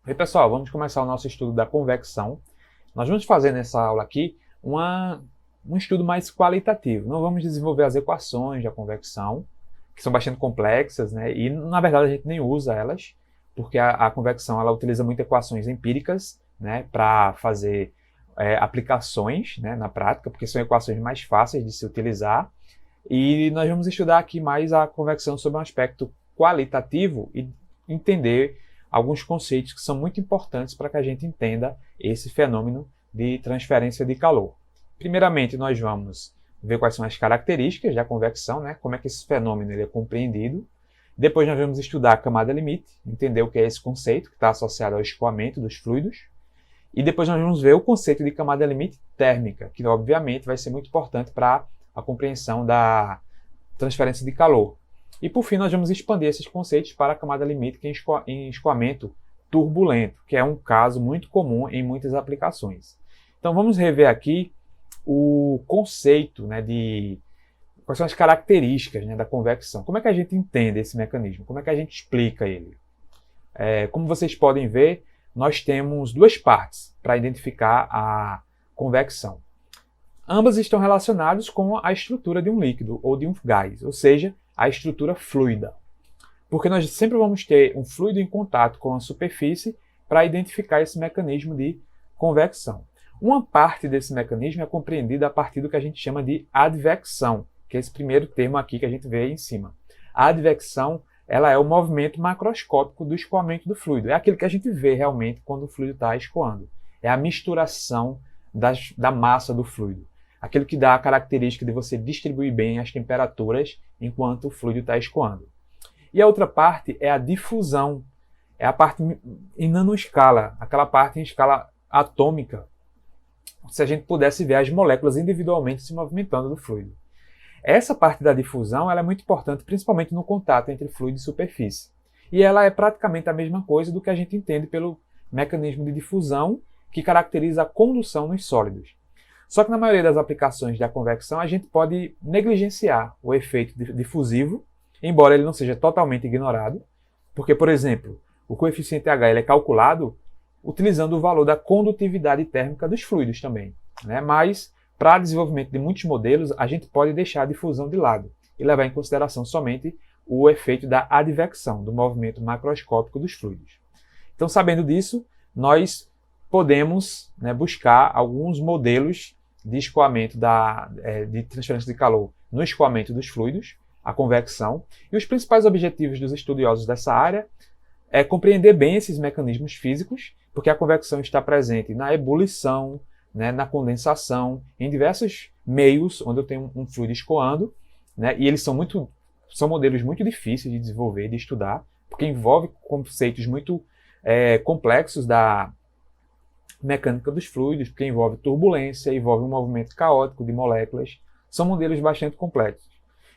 Oi pessoal, vamos começar o nosso estudo da convecção. Nós vamos fazer nessa aula aqui um estudo mais qualitativo. Não vamos desenvolver as equações da convecção, que são bastante complexas, né? E na verdade a gente nem usa elas, porque a convecção ela utiliza muito equações empíricas, né, para fazer aplicações, né, na prática, porque são equações mais fáceis de se utilizar. E nós vamos estudar aqui mais a convecção sob um aspecto qualitativo e entender alguns conceitos que são muito importantes para que a gente entenda esse fenômeno de transferência de calor. Primeiramente, nós vamos ver quais são as características da convecção, né? Como é que esse fenômeno ele é compreendido. Depois nós vamos estudar a camada limite, entender o que é esse conceito, que está associado ao escoamento dos fluidos. E depois nós vamos ver o conceito de camada limite térmica, que obviamente vai ser muito importante para a compreensão da transferência de calor. E por fim nós vamos expandir esses conceitos para a camada limite, que é em escoamento turbulento, que é um caso muito comum em muitas aplicações. Então vamos rever aqui o conceito, né, de quais são as características, né, da convecção. Como é que a gente entende esse mecanismo? Como é que a gente explica ele? Como vocês podem ver, nós temos duas partes para identificar a convecção. Ambas estão relacionadas com a estrutura de um líquido ou de um gás, ou seja, a estrutura fluida. Porque nós sempre vamos ter um fluido em contato com a superfície para identificar esse mecanismo de convecção. Uma parte desse mecanismo é compreendida a partir do que a gente chama de advecção, que é esse primeiro termo aqui que a gente vê aí em cima. A advecção ela é o movimento macroscópico do escoamento do fluido. É aquilo que a gente vê realmente quando o fluido está escoando. É a misturação da massa do fluido. Aquilo que dá a característica de você distribuir bem as temperaturas enquanto o fluido está escoando. E a outra parte é a difusão. É a parte em nanoescala, aquela parte em escala atômica. Se a gente pudesse ver as moléculas individualmente se movimentando do fluido. Essa parte da difusão ela é muito importante, principalmente no contato entre fluido e superfície. E ela é praticamente a mesma coisa do que a gente entende pelo mecanismo de difusão que caracteriza a condução nos sólidos. Só que na maioria das aplicações da convecção a gente pode negligenciar o efeito difusivo, embora ele não seja totalmente ignorado, porque, por exemplo, o coeficiente H ele é calculado utilizando o valor da condutividade térmica dos fluidos também, né? Mas, para desenvolvimento de muitos modelos, a gente pode deixar a difusão de lado e levar em consideração somente o efeito da advecção, do movimento macroscópico dos fluidos. Então, sabendo disso, nós podemos, né, buscar alguns modelos de escoamento de transferência de calor no escoamento dos fluidos, a convecção, e os principais objetivos dos estudiosos dessa área é compreender bem esses mecanismos físicos, porque a convecção está presente na ebulição, né, na condensação, em diversos meios onde eu tenho um fluido escoando, né, e eles são modelos muito difíceis de desenvolver, de estudar, porque envolve conceitos muito complexos da mecânica dos fluidos, porque envolve turbulência, envolve um movimento caótico de moléculas. São modelos bastante complexos.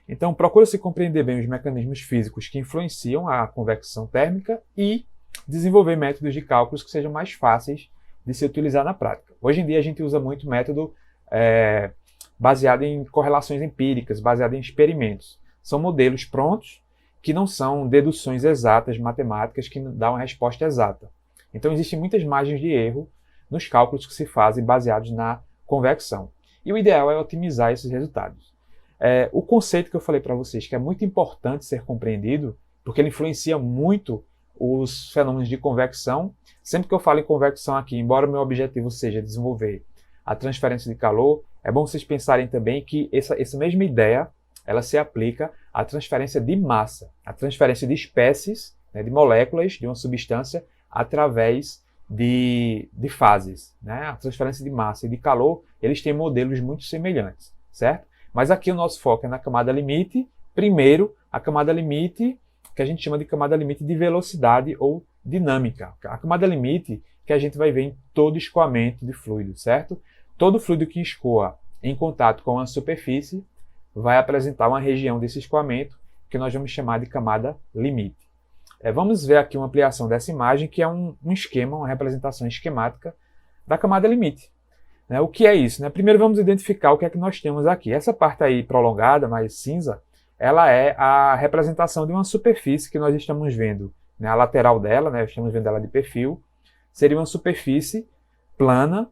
Então, procura-se compreender bem os mecanismos físicos que influenciam a convecção térmica e desenvolver métodos de cálculos que sejam mais fáceis de se utilizar na prática. Hoje em dia, a gente usa muito método baseado em correlações empíricas, baseado em experimentos. São modelos prontos que não são deduções exatas, matemáticas, que dão uma resposta exata. Então, existem muitas margens de erro nos cálculos que se fazem baseados na convecção. E o ideal é otimizar esses resultados. O conceito que eu falei para vocês, que é muito importante ser compreendido, porque ele influencia muito os fenômenos de convecção. Sempre que eu falo em convecção aqui, embora o meu objetivo seja desenvolver a transferência de calor, é bom vocês pensarem também que essa mesma ideia ela se aplica à transferência de massa, à transferência de espécies, né, de moléculas de uma substância através de fases, né? A transferência de massa e de calor, eles têm modelos muito semelhantes, certo? Mas aqui o nosso foco é na camada limite. Primeiro, a camada limite, que a gente chama de camada limite de velocidade ou dinâmica. A camada limite que a gente vai ver em todo escoamento de fluido, certo? Todo fluido que escoa em contato com a superfície vai apresentar uma região desse escoamento que nós vamos chamar de camada limite. Vamos ver aqui uma ampliação dessa imagem, que é um esquema, uma representação esquemática da camada limite. O que é isso? Primeiro vamos identificar o que é que nós temos aqui. Essa parte aí prolongada, mais cinza, ela é a representação de uma superfície que nós estamos vendo, a lateral dela, estamos vendo ela de perfil, seria uma superfície plana,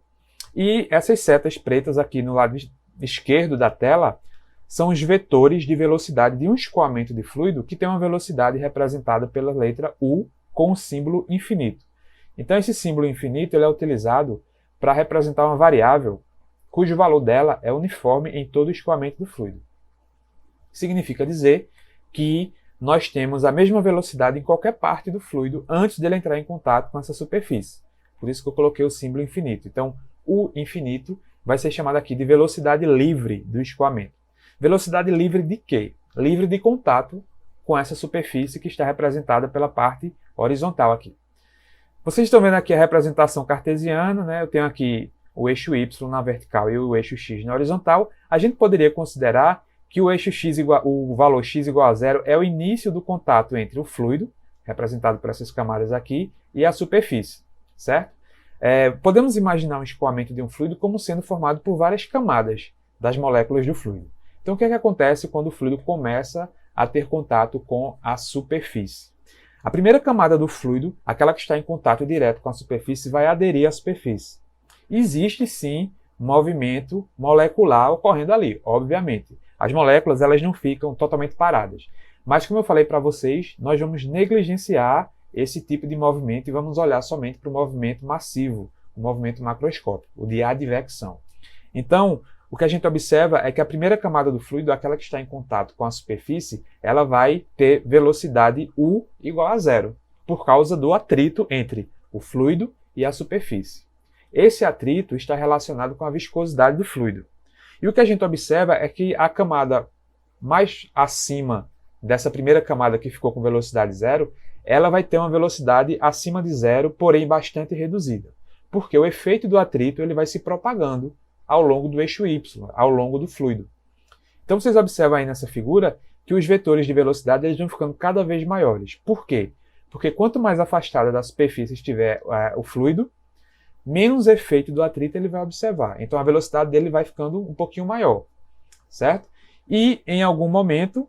e essas setas pretas aqui no lado esquerdo da tela são os vetores de velocidade de um escoamento de fluido que tem uma velocidade representada pela letra U com o símbolo infinito. Então esse símbolo infinito ele é utilizado para representar uma variável cujo valor dela é uniforme em todo o escoamento do fluido. Significa dizer que nós temos a mesma velocidade em qualquer parte do fluido antes dele entrar em contato com essa superfície. Por isso que eu coloquei o símbolo infinito. Então, U infinito vai ser chamado aqui de velocidade livre do escoamento. Velocidade livre de quê? Livre de contato com essa superfície que está representada pela parte horizontal aqui. Vocês estão vendo aqui a representação cartesiana, né? Eu tenho aqui o eixo Y na vertical e o eixo X na horizontal. A gente poderia considerar que o eixo X o valor X igual a zero é o início do contato entre o fluido, representado por essas camadas aqui, e a superfície, certo? Podemos imaginar um escoamento de um fluido como sendo formado por várias camadas das moléculas do fluido. Então, o que é que acontece quando o fluido começa a ter contato com a superfície? A primeira camada do fluido, aquela que está em contato direto com a superfície, vai aderir à superfície. Existe, sim, movimento molecular ocorrendo ali, obviamente. As moléculas elas não ficam totalmente paradas. Mas, como eu falei para vocês, nós vamos negligenciar esse tipo de movimento e vamos olhar somente para o movimento massivo, o movimento macroscópico, o de advecção. Então, o que a gente observa é que a primeira camada do fluido, aquela que está em contato com a superfície, ela vai ter velocidade U igual a zero, por causa do atrito entre o fluido e a superfície. Esse atrito está relacionado com a viscosidade do fluido. E o que a gente observa é que a camada mais acima dessa primeira camada que ficou com velocidade zero, ela vai ter uma velocidade acima de zero, porém bastante reduzida. Porque o efeito do atrito ele vai se propagando ao longo do eixo Y, ao longo do fluido. Então vocês observam aí nessa figura que os vetores de velocidade eles vão ficando cada vez maiores. Por quê? Porque quanto mais afastada da superfície estiver o fluido, menos efeito do atrito ele vai observar. Então a velocidade dele vai ficando um pouquinho maior, certo? E em algum momento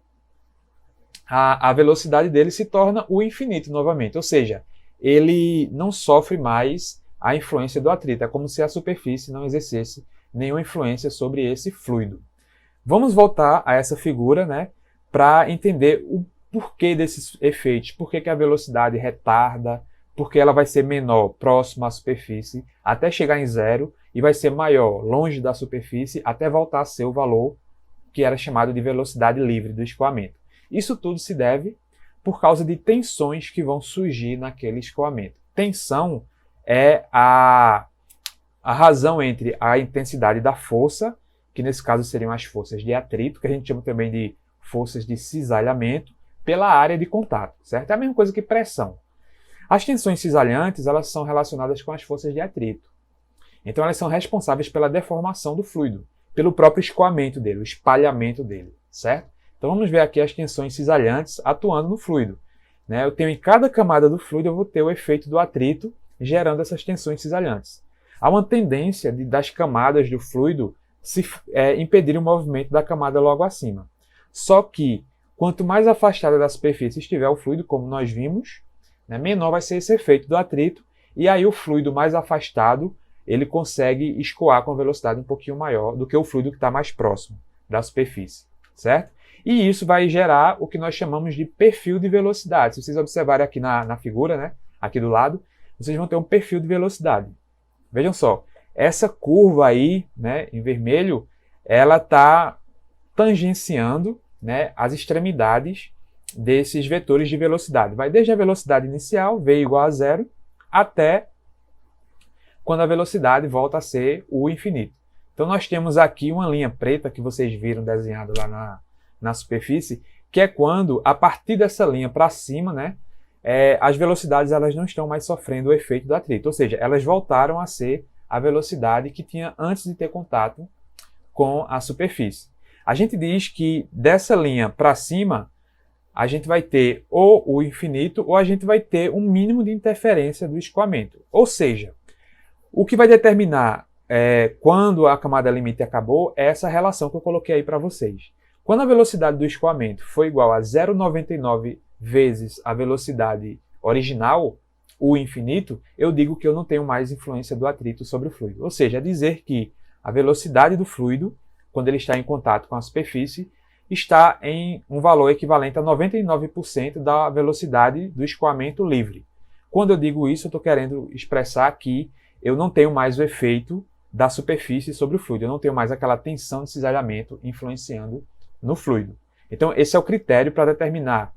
a velocidade dele se torna o infinito novamente, ou seja, ele não sofre mais a influência do atrito, é como se a superfície não exercesse nenhuma influência sobre esse fluido. Vamos voltar a essa figura, né, para entender o porquê desses efeitos, por que a velocidade retarda, porque ela vai ser menor próxima à superfície até chegar em zero e vai ser maior longe da superfície até voltar a ser o valor que era chamado de velocidade livre do escoamento. Isso tudo se deve por causa de tensões que vão surgir naquele escoamento. Tensão é a razão entre a intensidade da força, que nesse caso seriam as forças de atrito, que a gente chama também de forças de cisalhamento, pela área de contato, certo? É a mesma coisa que pressão. As tensões cisalhantes, elas são relacionadas com as forças de atrito. Então elas são responsáveis pela deformação do fluido, pelo próprio escoamento dele, o espalhamento dele, certo? Então vamos ver aqui as tensões cisalhantes atuando no fluido. Eu tenho em cada camada do fluido, eu vou ter o efeito do atrito gerando essas tensões cisalhantes. Há uma tendência das camadas do fluido impedir o movimento da camada logo acima. Só que, quanto mais afastada da superfície estiver o fluido, como nós vimos, menor vai ser esse efeito do atrito, e aí o fluido mais afastado, ele consegue escoar com a velocidade um pouquinho maior do que o fluido que está mais próximo da superfície, certo? E isso vai gerar o que nós chamamos de perfil de velocidade. Se vocês observarem aqui na figura, aqui do lado, vocês vão ter um perfil de velocidade. Vejam só, essa curva aí, em vermelho, ela está tangenciando as extremidades desses vetores de velocidade. Vai desde a velocidade inicial, v igual a zero, até quando a velocidade volta a ser o infinito. Então nós temos aqui uma linha preta que vocês viram desenhada lá na superfície, que é quando, a partir dessa linha para cima, as velocidades elas não estão mais sofrendo o efeito do atrito, ou seja, elas voltaram a ser a velocidade que tinha antes de ter contato com a superfície. A gente diz que dessa linha para cima, a gente vai ter ou o infinito ou a gente vai ter um mínimo de interferência do escoamento. Ou seja, o que vai determinar quando a camada limite acabou é essa relação que eu coloquei aí para vocês. Quando a velocidade do escoamento foi igual a 0,99 vezes a velocidade original, U infinito, eu digo que eu não tenho mais influência do atrito sobre o fluido. Ou seja, é dizer que a velocidade do fluido, quando ele está em contato com a superfície, está em um valor equivalente a 99% da velocidade do escoamento livre. Quando eu digo isso, eu estou querendo expressar que eu não tenho mais o efeito da superfície sobre o fluido, eu não tenho mais aquela tensão de cisalhamento influenciando no fluido. Então, esse é o critério para determinar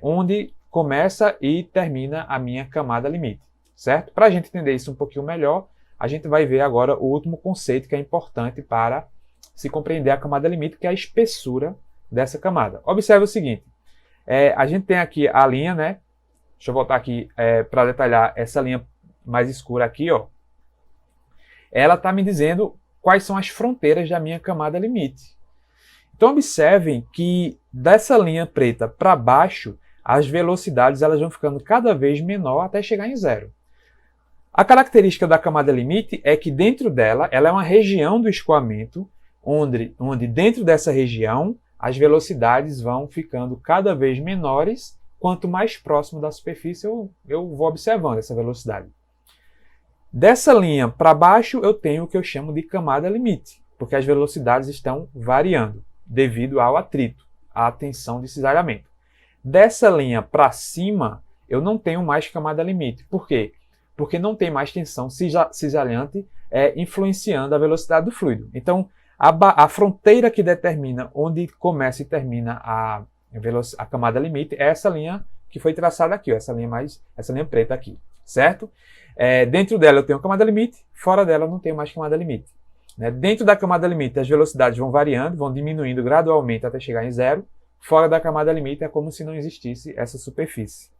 onde começa e termina a minha camada limite, certo? Para a gente entender isso um pouquinho melhor, a gente vai ver agora o último conceito que é importante para se compreender a camada limite, que é a espessura dessa camada. Observe o seguinte, a gente tem aqui a linha, né? Deixa eu voltar aqui para detalhar essa linha mais escura aqui, ó. Ela está me dizendo quais são as fronteiras da minha camada limite. Então observem que dessa linha preta para baixo, as velocidades elas vão ficando cada vez menor até chegar em zero. A característica da camada limite é que dentro dela, ela é uma região do escoamento, onde dentro dessa região as velocidades vão ficando cada vez menores, quanto mais próximo da superfície eu vou observando essa velocidade. Dessa linha para baixo eu tenho o que eu chamo de camada limite, porque as velocidades estão variando devido ao atrito, à tensão de cisalhamento. Dessa linha para cima eu não tenho mais camada limite. Por quê? Porque não tem mais tensão cisalhante influenciando a velocidade do fluido. Então, a fronteira que determina onde começa e termina a camada limite é essa linha que foi traçada aqui, ó, essa linha preta aqui, certo? Dentro dela eu tenho camada limite, fora dela eu não tenho mais camada limite. Dentro da camada limite as velocidades vão variando, vão diminuindo gradualmente até chegar em zero. Fora da camada limite é como se não existisse essa superfície.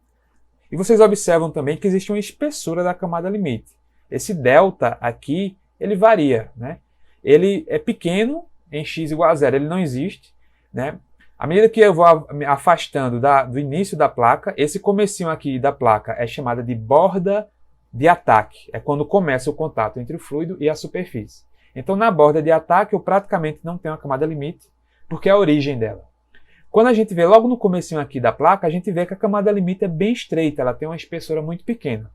E vocês observam também que existe uma espessura da camada limite. Esse delta aqui, ele varia, né? Ele é pequeno em x igual a zero, ele não existe, né? À medida que eu vou me afastando do início da placa, esse comecinho aqui da placa é chamada de borda de ataque. É quando começa o contato entre o fluido e a superfície. Então, na borda de ataque, eu praticamente não tenho a camada limite, porque é a origem dela. Quando a gente vê logo no comecinho aqui da placa, a gente vê que a camada limite é bem estreita, ela tem uma espessura muito pequena.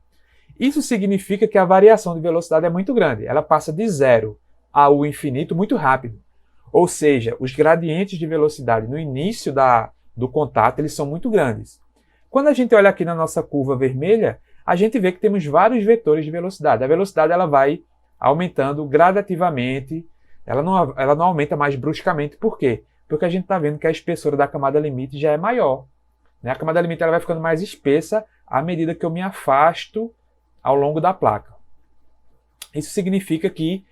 Isso significa que a variação de velocidade é muito grande. Ela passa de zero a U infinito muito rápido. Ou seja, os gradientes de velocidade no início do contato eles são muito grandes. Quando a gente olha aqui na nossa curva vermelha, a gente vê que temos vários vetores de velocidade. A velocidade ela vai aumentando gradativamente, ela não aumenta mais bruscamente. Por quê? Porque a gente está vendo que a espessura da camada limite já é maior. A camada limite ela vai ficando mais espessa à medida que eu me afasto ao longo da placa. Isso significa que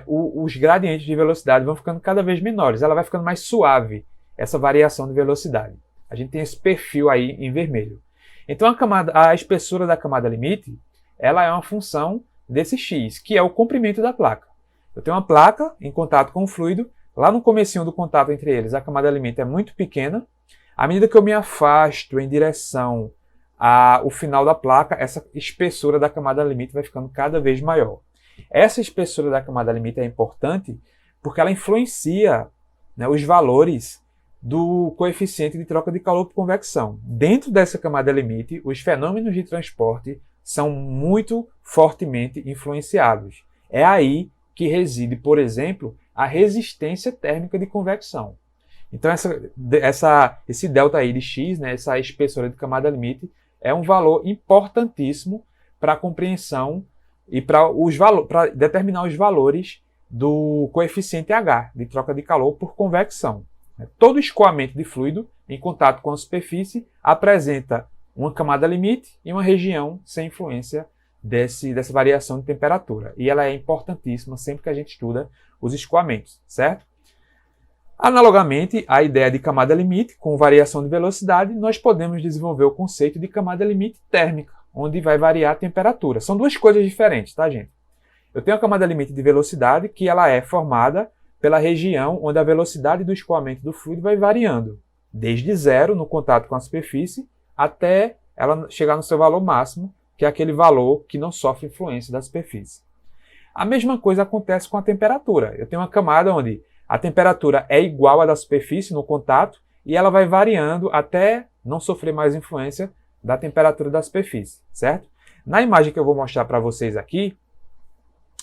os gradientes de velocidade vão ficando cada vez menores, ela vai ficando mais suave, essa variação de velocidade. A gente tem esse perfil aí em vermelho. Então a espessura da camada limite, ela é uma função desse x, que é o comprimento da placa. Eu tenho uma placa em contato com o fluido, lá no comecinho do contato entre eles, a camada limite é muito pequena. À medida que eu me afasto em direção ao final da placa, essa espessura da camada limite vai ficando cada vez maior. Essa espessura da camada limite é importante porque ela influencia, né, os valores do coeficiente de troca de calor por convecção. Dentro dessa camada limite, os fenômenos de transporte são muito fortemente influenciados. É aí que reside, por exemplo, a resistência térmica de convecção. Então esse delta I de x, né, essa espessura de camada limite, é um valor importantíssimo para a compreensão e para determinar os valores do coeficiente H, de troca de calor por convecção. Todo escoamento de fluido em contato com a superfície apresenta uma camada limite e uma região sem influência dessa variação de temperatura. E ela é importantíssima sempre que a gente estuda os escoamentos, certo? Analogamente à ideia de camada limite, com variação de velocidade, nós podemos desenvolver o conceito de camada limite térmica, onde vai variar a temperatura. São duas coisas diferentes, tá, gente? Eu tenho a camada limite de velocidade, que ela é formada pela região onde a velocidade do escoamento do fluido vai variando, desde zero no contato com a superfície, até ela chegar no seu valor máximo, que é aquele valor que não sofre influência da superfície. A mesma coisa acontece com a temperatura. Eu tenho uma camada onde a temperatura é igual à da superfície no contato e ela vai variando até não sofrer mais influência da temperatura da superfície, certo? Na imagem que eu vou mostrar para vocês aqui,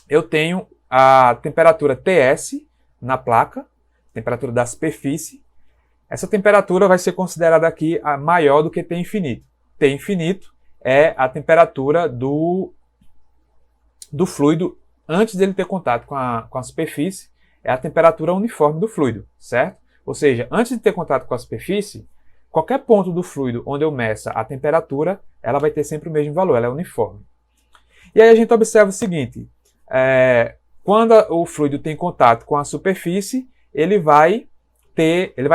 eu tenho a temperatura TS na placa, temperatura da superfície. Essa temperatura vai ser considerada aqui a maior do que T infinito. T infinito é a temperatura do fluido antes dele ter contato com a superfície, é a temperatura uniforme do fluido, certo? Ou seja, antes de ter contato com a superfície, qualquer ponto do fluido onde eu meça a temperatura, ela vai ter sempre o mesmo valor, ela é uniforme. E aí a gente observa o seguinte, quando o fluido tem contato com a superfície, ele vai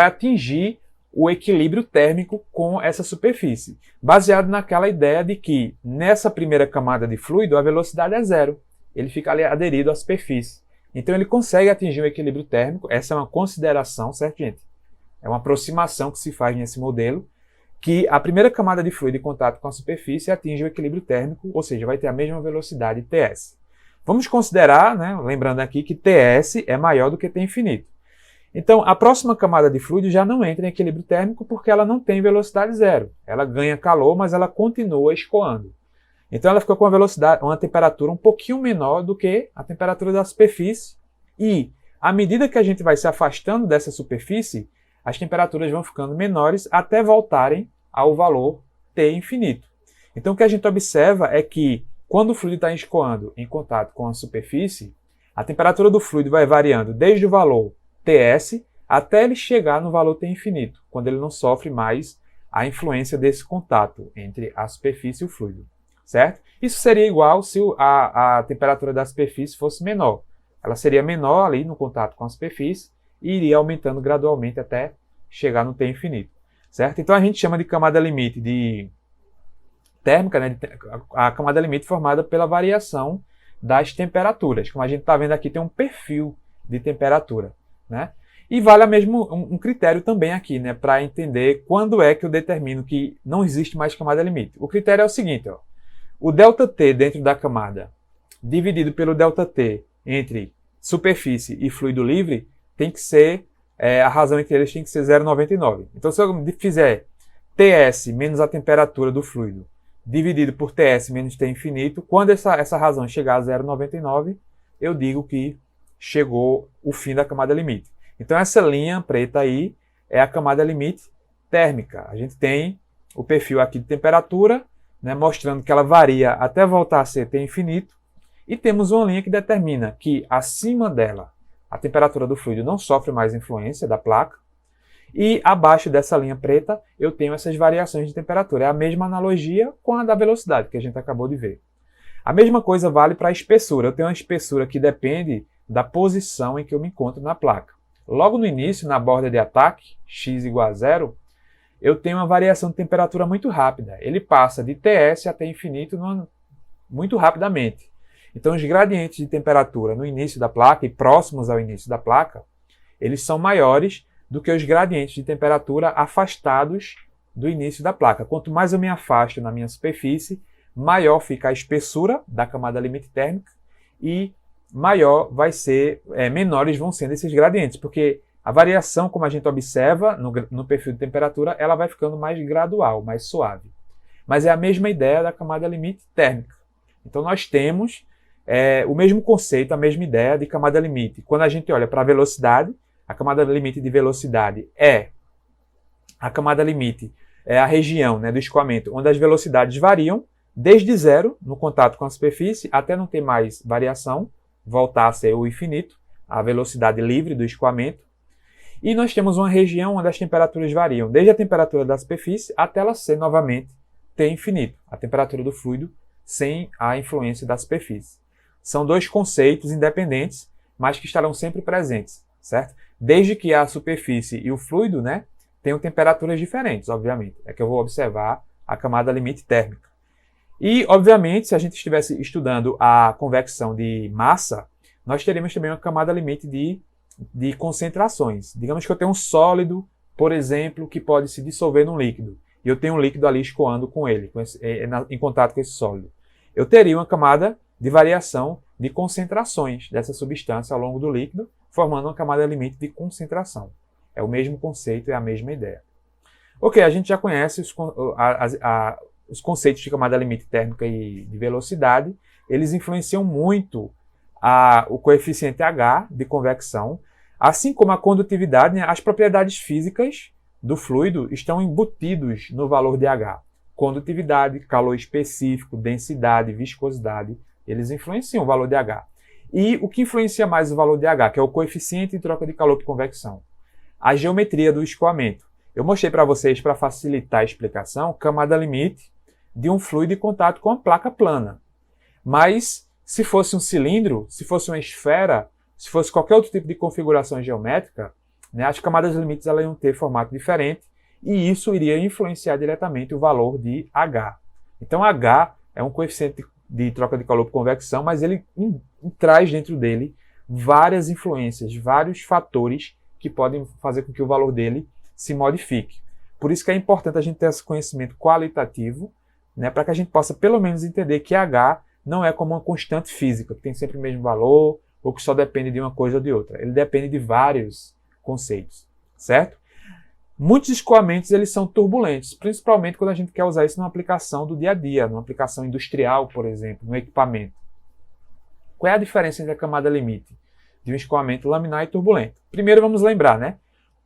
atingir o equilíbrio térmico com essa superfície, baseado naquela ideia de que nessa primeira camada de fluido a velocidade é zero, ele fica ali aderido à superfície. Então ele consegue atingir o equilíbrio térmico, essa é uma consideração, certo, gente? É uma aproximação que se faz nesse modelo, que a primeira camada de fluido em contato com a superfície atinge o equilíbrio térmico, ou seja, vai ter a mesma velocidade Ts. Vamos considerar, né, lembrando aqui que Ts é maior do que T infinito. Então, a próxima camada de fluido já não entra em equilíbrio térmico porque ela não tem velocidade zero. Ela ganha calor, mas ela continua escoando. Então, ela fica com uma temperatura um pouquinho menor do que a temperatura da superfície. E, à medida que a gente vai se afastando dessa superfície, as temperaturas vão ficando menores até voltarem ao valor T infinito. Então, o que a gente observa é que, quando o fluido está escoando em contato com a superfície, a temperatura do fluido vai variando desde o valor Ts até ele chegar no valor T infinito, quando ele não sofre mais a influência desse contato entre a superfície e o fluido, certo? Isso seria igual se a temperatura da superfície fosse menor. Ela seria menor ali no contato com a superfície e iria aumentando gradualmente até chegar no T infinito, certo? Então a gente chama de camada limite de térmica, né, a camada limite formada pela variação das temperaturas. Como a gente está vendo aqui, tem um perfil de temperatura, né? E vale mesmo um critério também aqui, né, para entender quando é que eu determino que não existe mais camada limite. O critério é o seguinte, ó, o ΔT dentro da camada dividido pelo ΔT entre superfície e fluido livre tem que ser, a razão entre eles tem que ser 0,99. Então se eu fizer Ts menos a temperatura do fluido dividido por Ts menos T infinito, quando essa razão chegar a 0,99, eu digo que chegou o fim da camada limite. Então essa linha preta aí é a camada limite térmica. A gente tem o perfil aqui de temperatura, né, mostrando que ela varia até voltar a ser T infinito, e temos uma linha que determina que acima dela a temperatura do fluido não sofre mais influência da placa, e abaixo dessa linha preta eu tenho essas variações de temperatura. É a mesma analogia com a da velocidade que a gente acabou de ver. A mesma coisa vale para a espessura. Eu tenho uma espessura que depende da posição em que eu me encontro na placa. Logo no início, na borda de ataque, x igual a zero, eu tenho uma variação de temperatura muito rápida. Ele passa de Ts até infinito muito rapidamente. Então, os gradientes de temperatura no início da placa e próximos ao início da placa, eles são maiores do que os gradientes de temperatura afastados do início da placa. Quanto mais eu me afasto na minha superfície, maior fica a espessura da camada limite térmica e menores vão sendo esses gradientes, porque a variação, como a gente observa no perfil de temperatura, ela vai ficando mais gradual, mais suave. Mas é a mesma ideia da camada limite térmica. Então nós temos o mesmo conceito, a mesma ideia de camada limite. Quando a gente olha para a velocidade, a camada limite de velocidade é a região, né, do escoamento onde as velocidades variam desde zero no contato com a superfície até não ter mais variação, voltar a ser o infinito, a velocidade livre do escoamento. E nós temos uma região onde as temperaturas variam desde a temperatura da superfície até ela ser novamente T infinito, a temperatura do fluido sem a influência da superfície. São dois conceitos independentes, mas que estarão sempre presentes, certo? Desde que a superfície e o fluido, né, tenham temperaturas diferentes, obviamente. É que eu vou observar a camada limite térmica. E, obviamente, se a gente estivesse estudando a convecção de massa, nós teríamos também uma camada limite de concentrações. Digamos que eu tenho um sólido, por exemplo, que pode se dissolver num líquido. E eu tenho um líquido ali escoando com ele, em contato com esse sólido. Eu teria uma camada de variação de concentrações dessa substância ao longo do líquido, formando uma camada limite de concentração. É o mesmo conceito, é a mesma ideia. Ok, a gente já conhece os conceitos de camada limite térmica e de velocidade, eles influenciam muito o coeficiente H de convecção, assim como a condutividade, né, as propriedades físicas do fluido estão embutidos no valor de H. Condutividade, calor específico, densidade, viscosidade, eles influenciam o valor de H. E o que influencia mais o valor de H, que é o coeficiente de troca de calor por convecção? A geometria do escoamento. Eu mostrei para vocês, para facilitar a explicação, camada limite de um fluido em contato com a placa plana. Mas, se fosse um cilindro, se fosse uma esfera, se fosse qualquer outro tipo de configuração geométrica, né, as camadas limites elas iam ter formato diferente e isso iria influenciar diretamente o valor de H. Então, H é um coeficiente de troca de calor por convecção, mas ele traz dentro dele várias influências, vários fatores que podem fazer com que o valor dele se modifique. Por isso que é importante a gente ter esse conhecimento qualitativo, né, para que a gente possa pelo menos entender que H não é como uma constante física, que tem sempre o mesmo valor, ou que só depende de uma coisa ou de outra. Ele depende de vários conceitos, certo? Muitos escoamentos eles são turbulentos, principalmente quando a gente quer usar isso numa aplicação do dia a dia, numa aplicação industrial, por exemplo, no equipamento. Qual é a diferença entre a camada limite de um escoamento laminar e turbulento? Primeiro vamos lembrar, né?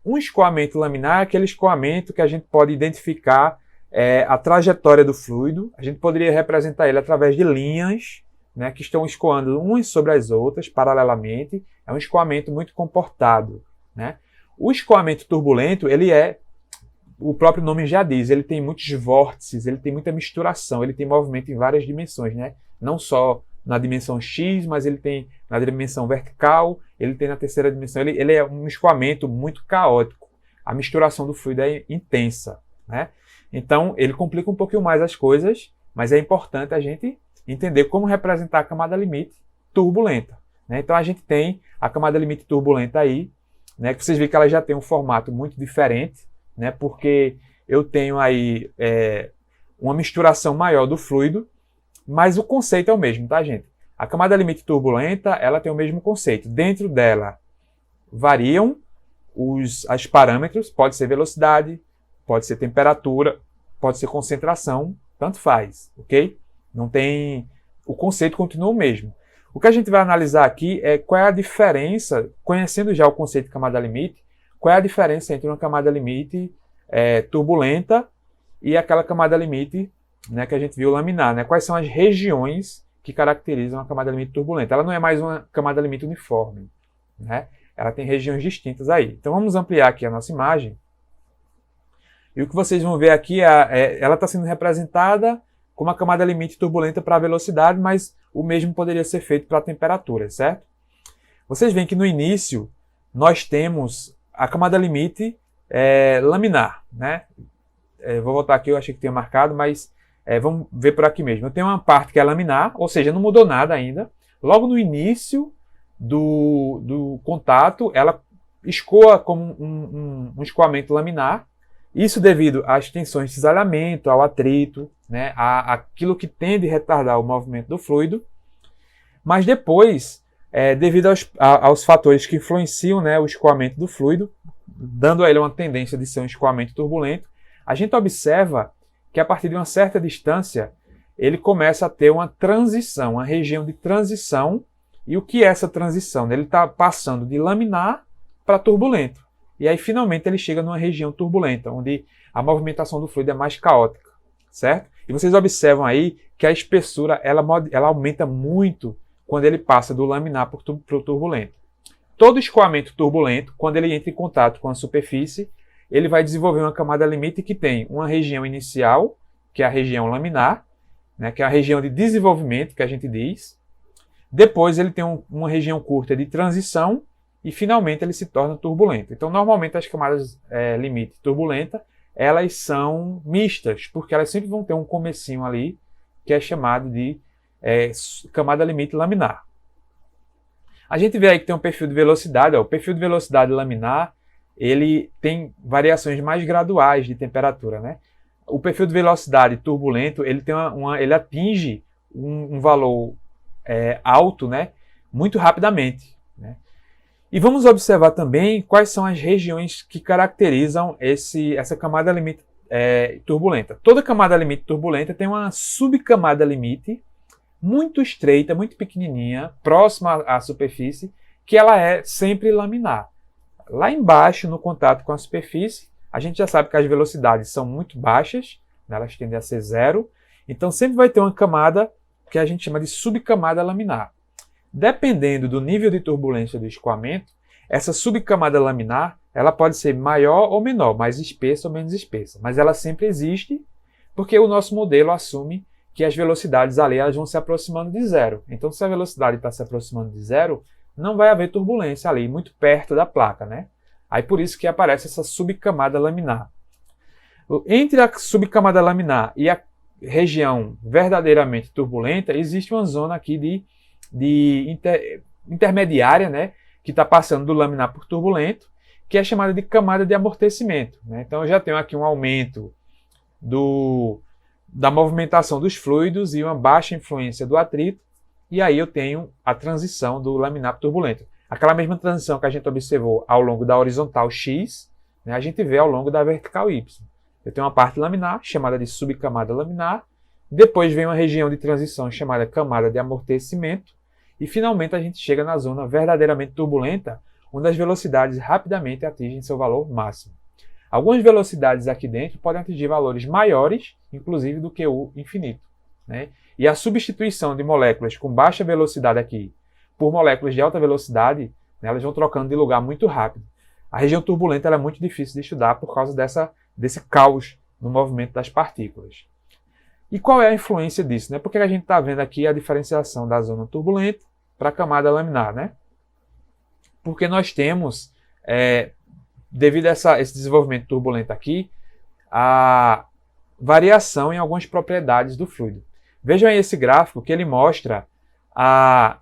Um escoamento laminar é aquele escoamento que a gente pode identificar a trajetória do fluido, a gente poderia representar ele através de linhas, né, que estão escoando umas sobre as outras, paralelamente. É um escoamento muito comportado, né? O escoamento turbulento, o próprio nome já diz, ele tem muitos vórtices, ele tem muita misturação, ele tem movimento em várias dimensões, né? Não só na dimensão X, mas ele tem na dimensão vertical, ele tem na terceira dimensão, ele é um escoamento muito caótico. A misturação do fluido é intensa, né? Então, ele complica um pouquinho mais as coisas, mas é importante a gente entender como representar a camada limite turbulenta, né? Então, a gente tem a camada limite turbulenta aí, né, que vocês veem que ela já tem um formato muito diferente, né, porque eu tenho aí uma misturação maior do fluido, mas o conceito é o mesmo, tá, gente? A camada limite turbulenta, ela tem o mesmo conceito. Dentro dela variam os parâmetros, pode ser velocidade, pode ser temperatura, pode ser concentração, tanto faz, ok? Não tem... O conceito continua o mesmo. O que a gente vai analisar aqui é qual é a diferença, conhecendo já o conceito de camada limite, qual é a diferença entre uma camada limite turbulenta e aquela camada limite, né, que a gente viu laminar, né? Quais são as regiões que caracterizam a camada limite turbulenta. Ela não é mais uma camada limite uniforme, né? Ela tem regiões distintas aí. Então vamos ampliar aqui a nossa imagem. E o que vocês vão ver aqui ela está sendo representada como a camada limite turbulenta para a velocidade, mas o mesmo poderia ser feito para a temperatura, certo? Vocês veem que no início nós temos a camada limite laminar, né? Vou voltar aqui, eu achei que tinha marcado, mas vamos ver por aqui mesmo. Eu tenho uma parte que é laminar, ou seja, não mudou nada ainda. Logo no início do contato, ela escoa como um escoamento laminar. Isso devido às tensões de cisalhamento, ao atrito, né, àquilo que tende a retardar o movimento do fluido. Mas depois, devido aos fatores que influenciam, né, o escoamento do fluido, dando a ele uma tendência de ser um escoamento turbulento, a gente observa que a partir de uma certa distância, ele começa a ter uma transição, uma região de transição. E o que é essa transição? Ele está passando de laminar para turbulento. E aí, finalmente, ele chega numa região turbulenta, onde a movimentação do fluido é mais caótica, certo? E vocês observam aí que a espessura ela aumenta muito quando ele passa do laminar para o turbulento. Todo escoamento turbulento, quando ele entra em contato com a superfície, ele vai desenvolver uma camada limite que tem uma região inicial, que é a região laminar, né, que é a região de desenvolvimento, que a gente diz. Depois ele tem uma região curta de transição, e finalmente ele se torna turbulento. Então, normalmente as camadas limite turbulenta, elas são mistas, porque elas sempre vão ter um comecinho ali, que é chamado de camada limite laminar. A gente vê aí que tem um perfil de velocidade. O perfil de velocidade laminar, ele tem variações mais graduais de temperatura, né? O perfil de velocidade turbulento, ele atinge um valor alto, né, muito rapidamente, né? E vamos observar também quais são as regiões que caracterizam essa camada limite turbulenta. Toda camada limite turbulenta tem uma subcamada limite muito estreita, muito pequenininha, próxima à superfície, que ela é sempre laminar. Lá embaixo, no contato com a superfície, a gente já sabe que as velocidades são muito baixas, né, elas tendem a ser zero, então sempre vai ter uma camada que a gente chama de subcamada laminar. Dependendo do nível de turbulência do escoamento, essa subcamada laminar ela pode ser maior ou menor, mais espessa ou menos espessa, mas ela sempre existe porque o nosso modelo assume que as velocidades ali elas vão se aproximando de zero. Então, se a velocidade está se aproximando de zero, não vai haver turbulência ali, muito perto da placa, né? Aí por isso que aparece essa subcamada laminar. Entre a subcamada laminar e a região verdadeiramente turbulenta, existe uma zona aqui intermediária, né? Que está passando do laminar por turbulento, que é chamada de camada de amortecimento, né? Então eu já tenho aqui um aumento da movimentação dos fluidos e uma baixa influência do atrito, e aí eu tenho a transição do laminar para turbulento. Aquela mesma transição que a gente observou ao longo da horizontal X, né, a gente vê ao longo da vertical Y. Eu tenho uma parte laminar, chamada de subcamada laminar, depois vem uma região de transição chamada camada de amortecimento, e finalmente a gente chega na zona verdadeiramente turbulenta, onde as velocidades rapidamente atingem seu valor máximo. Algumas velocidades aqui dentro podem atingir valores maiores, inclusive, do que o infinito, né? E a substituição de moléculas com baixa velocidade aqui por moléculas de alta velocidade, né, elas vão trocando de lugar muito rápido. A região turbulenta ela é muito difícil de estudar por causa desse caos no movimento das partículas. E qual é a influência disso, né? Por que a gente está vendo aqui a diferenciação da zona turbulenta para a camada laminar, né? Porque nós temos, devido a esse desenvolvimento turbulento aqui, a variação em algumas propriedades do fluido. Vejam aí esse gráfico que ele mostra a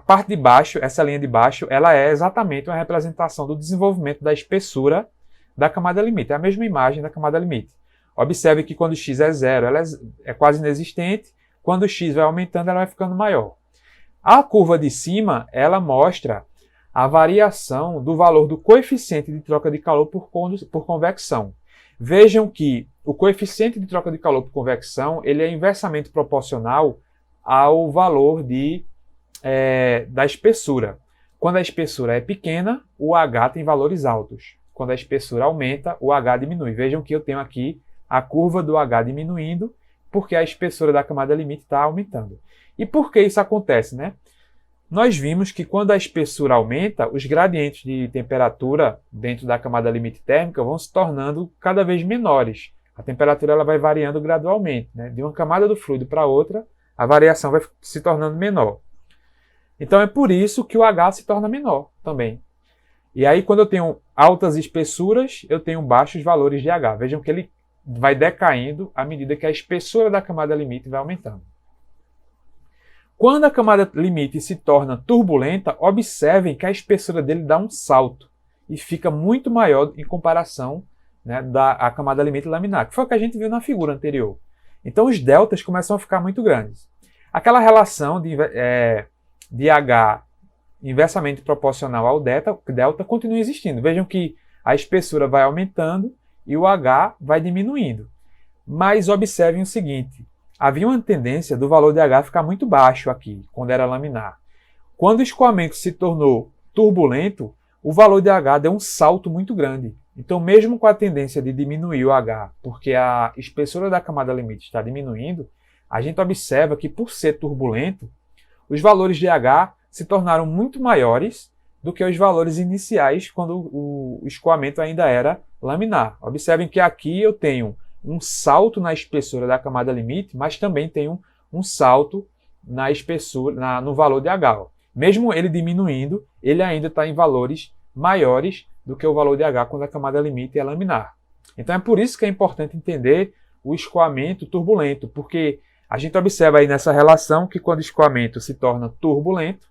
parte de baixo, essa linha de baixo, ela é exatamente uma representação do desenvolvimento da espessura da camada limite. É a mesma imagem da camada limite. Observe que quando x é zero, ela é quase inexistente. Quando x vai aumentando, ela vai ficando maior. A curva de cima, ela mostra a variação do valor do coeficiente de troca de calor por convecção. Vejam que o coeficiente de troca de calor por convecção ele é inversamente proporcional ao valor da espessura. Quando a espessura é pequena, o H tem valores altos. Quando a espessura aumenta, o H diminui. Vejam que eu tenho aqui a curva do H diminuindo, porque a espessura da camada limite está aumentando. E por que isso acontece, né? Nós vimos que quando a espessura aumenta, os gradientes de temperatura dentro da camada limite térmica vão se tornando cada vez menores. A temperatura ela vai variando gradualmente, né? De uma camada do fluido para outra, a variação vai se tornando menor. Então é por isso que o H se torna menor também. E aí quando eu tenho altas espessuras, eu tenho baixos valores de H. Vejam que ele vai decaindo à medida que a espessura da camada limite vai aumentando. Quando a camada limite se torna turbulenta, observem que a espessura dele dá um salto e fica muito maior em comparação, né, da camada limite laminar, que foi o que a gente viu na figura anterior. Então os deltas começam a ficar muito grandes. Aquela relação de H inversamente proporcional ao delta continua existindo. Vejam que a espessura vai aumentando e o H vai diminuindo. Mas observem o seguinte, havia uma tendência do valor de H ficar muito baixo aqui, quando era laminar. Quando o escoamento se tornou turbulento, o valor de H deu um salto muito grande. Então, mesmo com a tendência de diminuir o H, porque a espessura da camada limite está diminuindo, a gente observa que, por ser turbulento, os valores de H se tornaram muito maiores do que os valores iniciais quando o escoamento ainda era laminar. Observem que aqui eu tenho um salto na espessura da camada limite, mas também tenho um salto na espessura, no valor de H. Mesmo ele diminuindo, ele ainda está em valores maiores do que o valor de H quando a camada limite é laminar. Então é por isso que é importante entender o escoamento turbulento, porque a gente observa aí nessa relação que quando o escoamento se torna turbulento,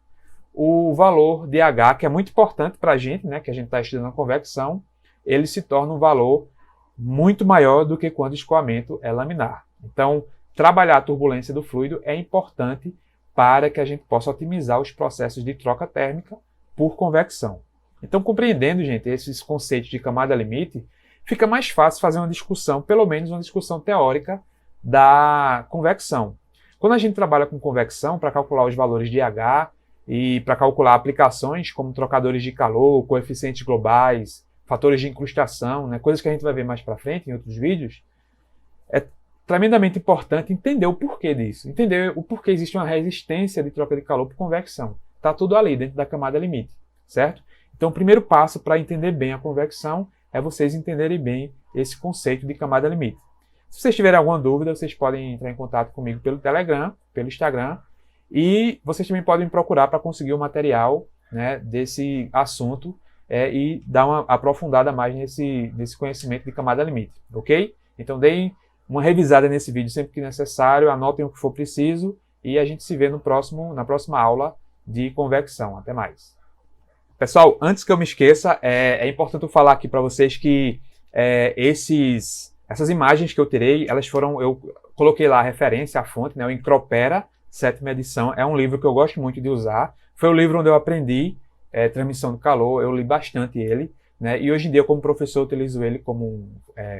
o valor de H, que é muito importante para a gente, né, que a gente está estudando a convecção, ele se torna um valor muito maior do que quando o escoamento é laminar. Então, trabalhar a turbulência do fluido é importante para que a gente possa otimizar os processos de troca térmica por convecção. Então, compreendendo, gente, esses conceitos de camada limite, fica mais fácil fazer uma discussão, pelo menos uma discussão teórica da convecção. Quando a gente trabalha com convecção para calcular os valores de H e para calcular aplicações como trocadores de calor, coeficientes globais, fatores de incrustação, né, coisas que a gente vai ver mais para frente em outros vídeos, é tremendamente importante entender o porquê disso, entender o porquê existe uma resistência de troca de calor por convecção. Está tudo ali dentro da camada limite, certo? Então o primeiro passo para entender bem a convecção é vocês entenderem bem esse conceito de camada limite. Se vocês tiverem alguma dúvida, vocês podem entrar em contato comigo pelo Telegram, pelo Instagram, e vocês também podem procurar para conseguir o material, né, desse assunto e dar uma aprofundada mais nesse conhecimento de camada limite, ok? Então deem uma revisada nesse vídeo sempre que necessário, anotem o que for preciso e a gente se vê na próxima aula de convecção. Até mais. Pessoal, antes que eu me esqueça, é importante eu falar aqui para vocês que essas imagens que eu tirei, eu coloquei lá a referência, a fonte, né, o Encropera, 7ª edição, é um livro que eu gosto muito de usar. Foi o livro onde eu aprendi transmissão de calor, eu li bastante ele, né, e hoje em dia, como professor, eu utilizo ele como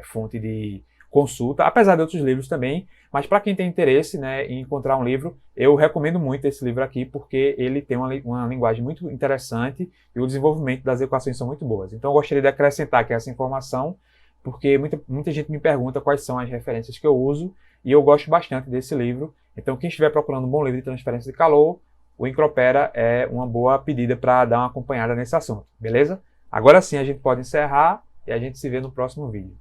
fonte de consulta, apesar de outros livros também, mas para quem tem interesse, né, em encontrar um livro, eu recomendo muito esse livro aqui, porque ele tem uma linguagem muito interessante e o desenvolvimento das equações são muito boas. Então eu gostaria de acrescentar aqui essa informação, porque muita gente me pergunta quais são as referências que eu uso, e eu gosto bastante desse livro. Então quem estiver procurando um bom livro de transferência de calor, o Encropera é uma boa pedida para dar uma acompanhada nesse assunto, beleza? Agora sim a gente pode encerrar e a gente se vê no próximo vídeo.